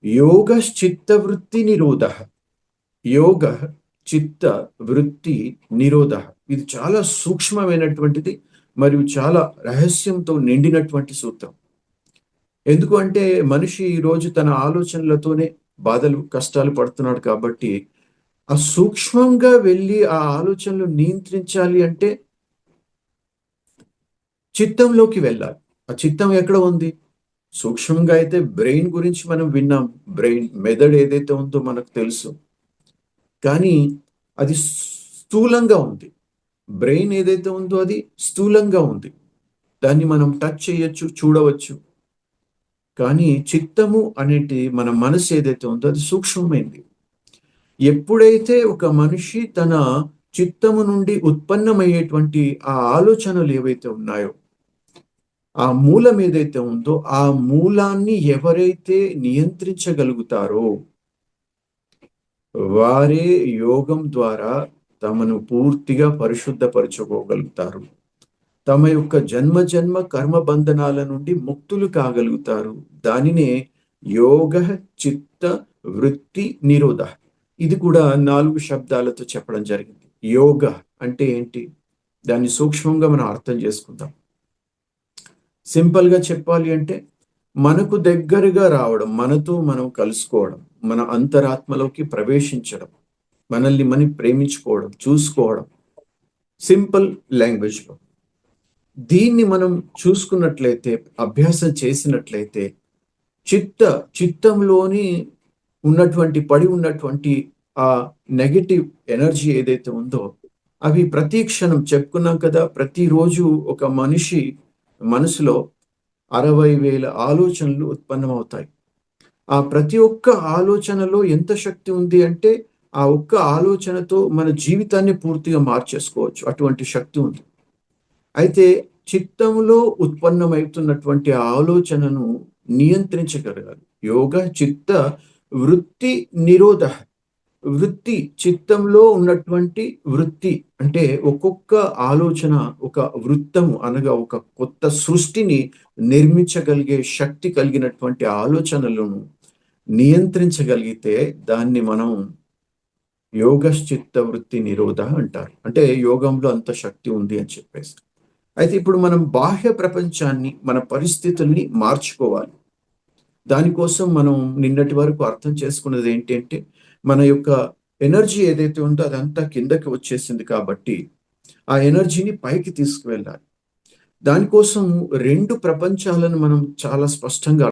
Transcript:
యోగశ్చిత్తవృత్తి నిరోధ. యోగ చిత్త వృత్తి నిరోధ. ఇది చాలా సూక్ష్మమైనటువంటిది మరియు చాలా రహస్యంతో నిండినటువంటి సూత్రం. ఎందుకు అంటే మనిషి ఈరోజు తన ఆలోచనలతోనే బాధలు కష్టాలు పడుతున్నాడు కాబట్టి ఆ సూక్ష్మంగా వెళ్ళి ఆ ఆలోచనలు నియంత్రించాలి అంటే చిత్తంలోకి వెళ్ళాలి. ఆ చిత్తం ఎక్కడ ఉంది? సూక్ష్మంగా అయితే బ్రెయిన్ గురించి మనం విన్నాం. బ్రెయిన్ మెదడు ఏదైతే ఉందో మనకు తెలుసు. కానీ అది స్థూలంగా ఉంది. బ్రెయిన్ ఏదైతే ఉందో అది స్థూలంగా ఉంది. దాన్ని మనం టచ్ చేయొచ్చు, చూడవచ్చు. కానీ చిత్తము అనేటి మన మనసు ఏదైతే ఉందో అది సూక్ష్మమైంది. ఎప్పుడైతే ఒక మనిషి తన చిత్తము నుండి ఉత్పన్నమయ్యేటువంటి ఆ ఆలోచనలు ఏవైతే ఉన్నాయో, ఆ మూలం ఏదైతే ఉందో ఆ మూలాన్ని ఎవరైతే నియంత్రించగలుగుతారో వారే యోగం ద్వారా తమను పూర్తిగా పరిశుద్ధపరచుకోగలుగుతారు. తమ యొక్క జన్మ జన్మ కర్మ బంధనాల నుండి ముక్తులు కాగలుగుతారు. దానినే యోగ చిత్త వృత్తి నిరోధ. ఇది కూడా 4 శబ్దాలతో చెప్పడం జరిగింది. యోగ అంటే ఏంటి? దాన్ని సూక్ష్మంగా మనం అర్థం చేసుకుందాం. సింపుల్‌గా చెప్పాలి అంటే మనకు దగ్గరగా రావడం, మనతో మనం కలుసుకోవడం, మన అంతరాత్మలోకి ప్రవేశించడం, మనల్ని మనం ప్రేమించుకోవడం, చూసుకోవడం. సింపుల్ లాంగ్వేజ్‌లో. దీన్ని మనం చూసుకున్నట్లయితే, అభ్యాసం చేసినట్లయితే చిత్తంలోని పడి ఉన్నటువంటి ఆ నెగెటివ్ ఎనర్జీ ఏదైతే ఉందో అవి ప్రతి క్షణం చెప్పుకున్నాం కదా! ప్రతిరోజు ఒక మనిషి మనసులో 60,000 ఆలోచనలు ఉత్పన్నమవుతాయి. ఆ ప్రతి ఒక్క ఆలోచనలో ఎంత శక్తి ఉంది అంటే, ఆ ఒక్క ఆలోచనతో మన జీవితాన్ని పూర్తిగా మార్చేసుకోవచ్చు. అటువంటి శక్తి ఉంది. అయితే చిత్తములో ఉత్పన్నమవుతున్నటువంటి ఆ ఆలోచనను నియంత్రించగలగాలి. యోగ చిత్త వృత్తి నిరోధ. వృత్తి చిత్తంలో ఉన్నటువంటి వృత్తి అంటే ఒక్కొక్క ఆలోచన ఒక వృత్తము అనగా ఒక కొత్త సృష్టిని నిర్మించగలిగే శక్తి కలిగినటువంటి ఆలోచనలను నియంత్రించగలిగితే దాన్ని మనం యోగశ్చిత్త వృత్తి నిరోధ అంటారు. అంటే యోగంలో అంత శక్తి ఉంది అని చెప్పేసి. అయితే ఇప్పుడు మనం బాహ్య ప్రపంచాన్ని, మన పరిస్థితుల్ని మార్చుకోవాలి. దానికోసం మనం నిన్నటి వరకు అర్థం చేసుకున్నది ఏంటి అంటే, మన యొక్క ఎనర్జీ ఏదైతే ఉందో అదంతా కిందకి వచ్చేసింది కాబట్టి, ఆ ఎనర్జీని పైకి తీసుకువెళ్ళాలి. దానికోసం 2 ప్రపంచాలను మనం చాలా స్పష్టంగా